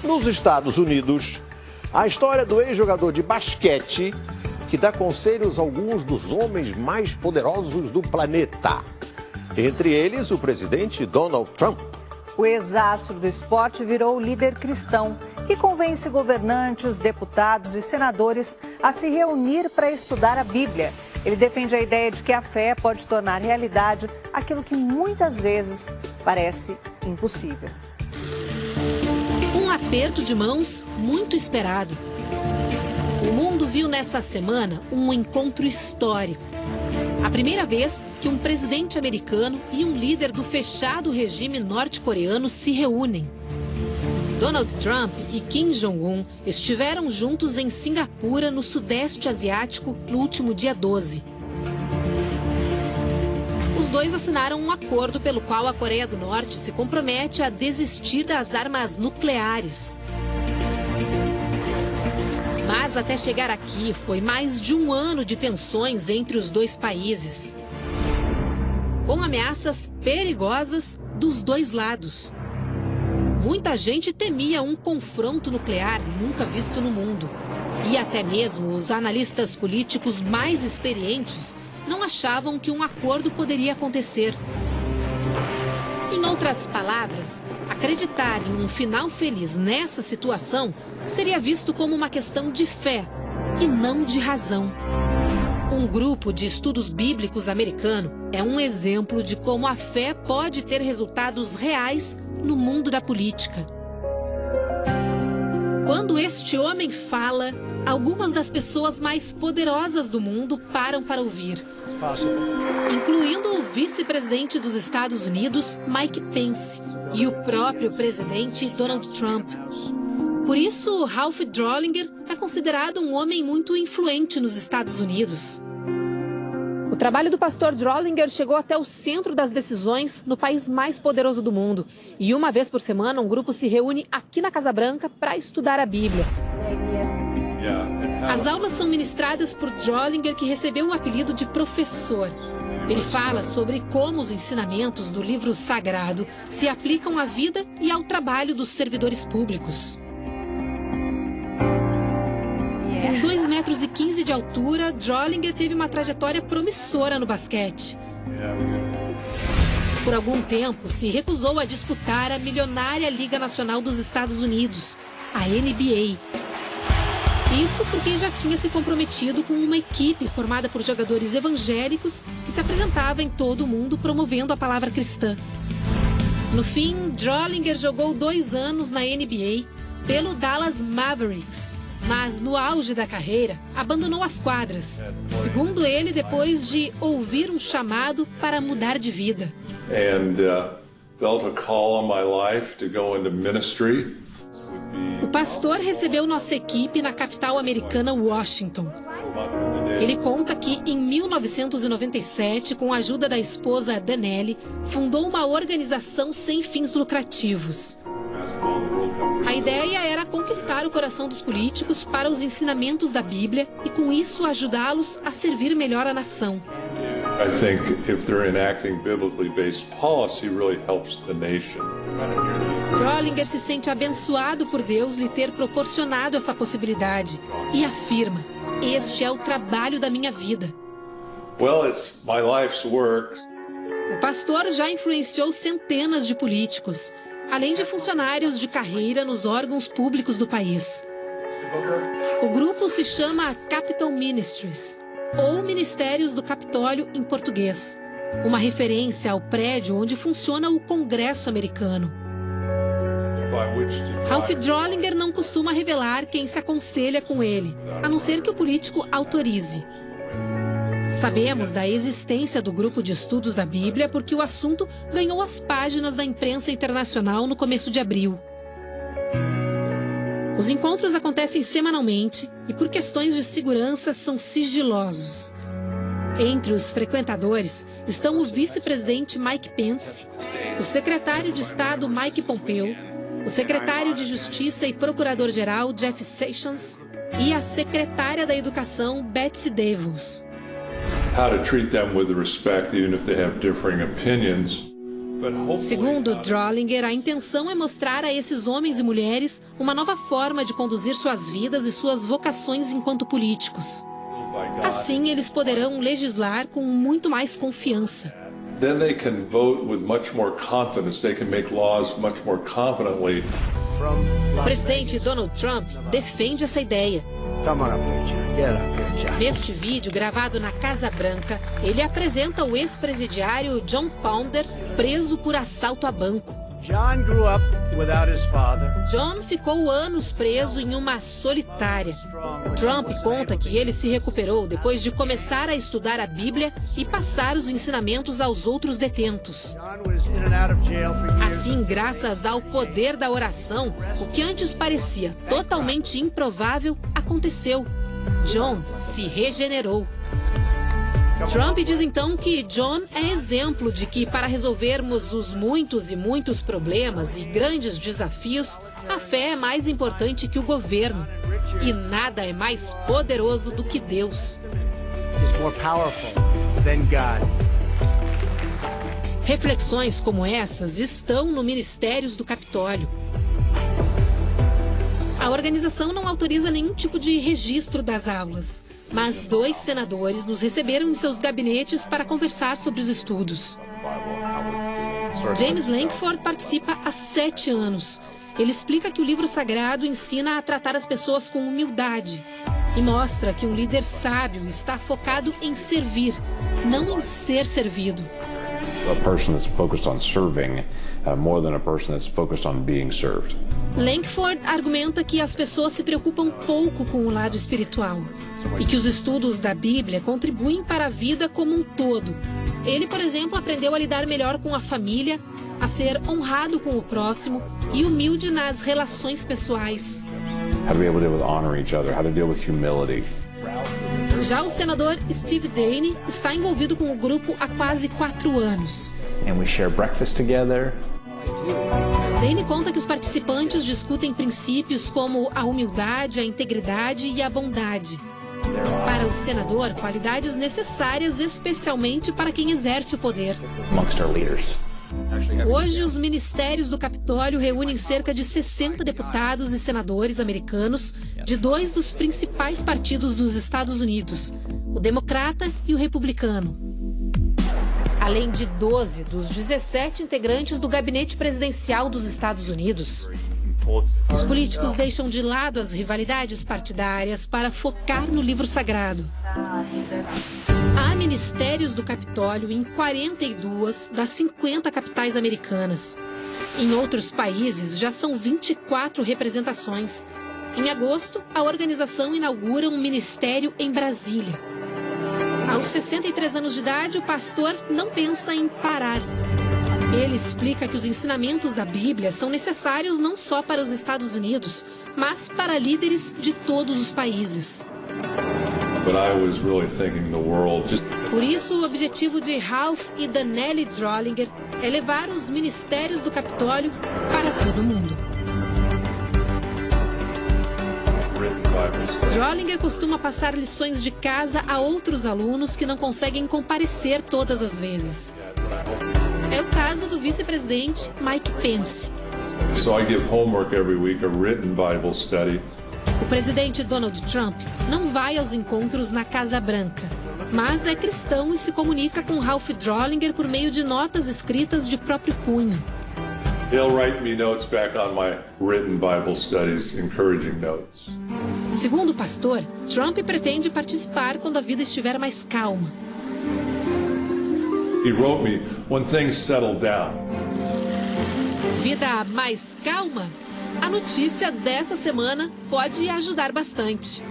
Nos Estados Unidos, a história do ex-jogador de basquete que dá conselhos a alguns dos homens mais poderosos do planeta. Entre eles, o presidente Donald Trump. O ex-astro do esporte virou líder cristão que convence governantes, deputados e senadores a se reunir para estudar a Bíblia. Ele defende a ideia de que a fé pode tornar realidade aquilo que muitas vezes parece impossível. Um aperto de mãos muito esperado. O mundo viu nessa semana um encontro histórico. A primeira vez que um presidente americano e um líder do fechado regime norte-coreano se reúnem. Donald Trump e Kim Jong-un estiveram juntos em Singapura, no Sudeste Asiático, no último dia 12. Os dois assinaram um acordo pelo qual a Coreia do Norte se compromete a desistir das armas nucleares. Mas até chegar aqui foi mais de um ano de tensões entre os dois países, com ameaças perigosas dos dois lados. Muita gente temia um confronto nuclear nunca visto no mundo. E até mesmo os analistas políticos mais experientes não achavam que um acordo poderia acontecer. Em outras palavras, acreditar em um final feliz nessa situação seria visto como uma questão de fé e não de razão. Um grupo de estudos bíblicos americano é um exemplo de como a fé pode ter resultados reais no mundo da política. Quando este homem fala, algumas das pessoas mais poderosas do mundo param para ouvir, incluindo o vice-presidente dos Estados Unidos, Mike Pence, e o próprio presidente Donald Trump. Por isso, Ralph Drollinger é considerado um homem muito influente nos Estados Unidos. O trabalho do pastor Drollinger chegou até o centro das decisões no país mais poderoso do mundo. E uma vez por semana, um grupo se reúne aqui na Casa Branca para estudar a Bíblia. As aulas são ministradas por Drollinger, que recebeu o apelido de professor. Ele fala sobre como os ensinamentos do livro sagrado se aplicam à vida e ao trabalho dos servidores públicos. Com 2,15 metros de altura, Drollinger teve uma trajetória promissora no basquete. Por algum tempo, se recusou a disputar a milionária Liga Nacional dos Estados Unidos, a NBA. Isso porque já tinha se comprometido com uma equipe formada por jogadores evangélicos que se apresentava em todo o mundo promovendo a palavra cristã. No fim, Drollinger jogou 2 anos na NBA pelo Dallas Mavericks. Mas no auge da carreira, abandonou as quadras. Segundo ele, depois de ouvir um chamado para mudar de vida. O pastor recebeu nossa equipe na capital americana, Washington. Ele conta que, em 1997, com a ajuda da esposa Danelle, fundou uma organização sem fins lucrativos. A ideia era conquistar o coração dos políticos para os ensinamentos da Bíblia e, com isso, ajudá-los a servir melhor a nação. Drollinger se sente abençoado por Deus lhe ter proporcionado essa possibilidade e afirma: este é o trabalho da minha vida. O pastor já influenciou centenas de políticos, além de funcionários de carreira nos órgãos públicos do país. O grupo se chama Capitol Ministries, ou Ministérios do Capitólio em português, uma referência ao prédio onde funciona o Congresso americano. Ralph Drollinger não costuma revelar quem se aconselha com ele, a não ser que o político autorize. Sabemos da existência do grupo de estudos da Bíblia porque o assunto ganhou as páginas da imprensa internacional no começo de abril. Os encontros acontecem semanalmente e, por questões de segurança, são sigilosos. Entre os frequentadores estão o vice-presidente Mike Pence, o secretário de Estado Mike Pompeo, o secretário de Justiça e procurador-geral Jeff Sessions e a secretária da Educação Betsy DeVos. How to treat them with respect, even if they have differing opinions, Segundo Drollinger, a intenção é mostrar a esses homens e mulheres uma nova forma de conduzir suas vidas e suas vocações enquanto políticos. Assim, eles poderão legislar com muito mais confiança. Then they can vote with much more confidence. They can make laws much more confidently. O presidente Donald Trump defende essa ideia. Neste vídeo, gravado na Casa Branca, ele apresenta o ex-presidiário John Pounder, preso por assalto a banco. John ficou anos preso em uma solitária. Trump conta que ele se recuperou depois de começar a estudar a Bíblia e passar os ensinamentos aos outros detentos. Assim, graças ao poder da oração, o que antes parecia totalmente improvável aconteceu. John se regenerou. Trump diz então que John é exemplo de que, para resolvermos os muitos e muitos problemas e grandes desafios, a fé é mais importante que o governo. E nada é mais poderoso do que Deus. Reflexões como essas estão no Ministérios do Capitólio. A organização não autoriza nenhum tipo de registro das aulas, mas 2 senadores nos receberam em seus gabinetes para conversar sobre os estudos. James Lankford participa há 7 anos. Ele explica que o livro sagrado ensina a tratar as pessoas com humildade e mostra que um líder sábio está focado em servir, não em ser servido. A person that's focused on serving more than a person that's focused on being served. Lankford argumenta que as pessoas se preocupam pouco com o lado espiritual e que os estudos da Bíblia contribuem para a vida como um todo. Ele, por exemplo, aprendeu a lidar melhor com a família, a ser honrado com o próximo e humilde nas relações pessoais. How to be able to deal with honor each other, how to deal with humility. Já o senador Steve Daine está envolvido com o grupo há quase 4 anos. And we share breakfast together. Daine conta que os participantes discutem princípios como a humildade, a integridade e a bondade. Para o senador, qualidades necessárias especialmente para quem exerce o poder. Amongst our leaders. Hoje, os ministérios do Capitólio reúnem cerca de 60 deputados e senadores americanos de 2 dos principais partidos dos Estados Unidos, o Democrata e o Republicano. Além de 12 dos 17 integrantes do gabinete presidencial dos Estados Unidos. Os políticos deixam de lado as rivalidades partidárias para focar no livro sagrado. Há ministérios do Capitólio em 42 das 50 capitais americanas. Em outros países, já são 24 representações. Em agosto, a organização inaugura um ministério em Brasília. Aos 63 anos de idade, o pastor não pensa em parar. Ele explica que os ensinamentos da Bíblia são necessários não só para os Estados Unidos, mas para líderes de todos os países. Por isso, o objetivo de Ralph e Danelli Drollinger é levar os ministérios do Capitólio para todo mundo. Drollinger costuma passar lições de casa a outros alunos que não conseguem comparecer todas as vezes. É o caso do vice-presidente Mike Pence. O presidente Donald Trump não vai aos encontros na Casa Branca, mas é cristão e se comunica com Ralph Drollinger por meio de notas escritas de próprio punho. Segundo o pastor, Trump pretende participar quando a vida estiver mais calma. Vida mais calma? A notícia dessa semana pode ajudar bastante.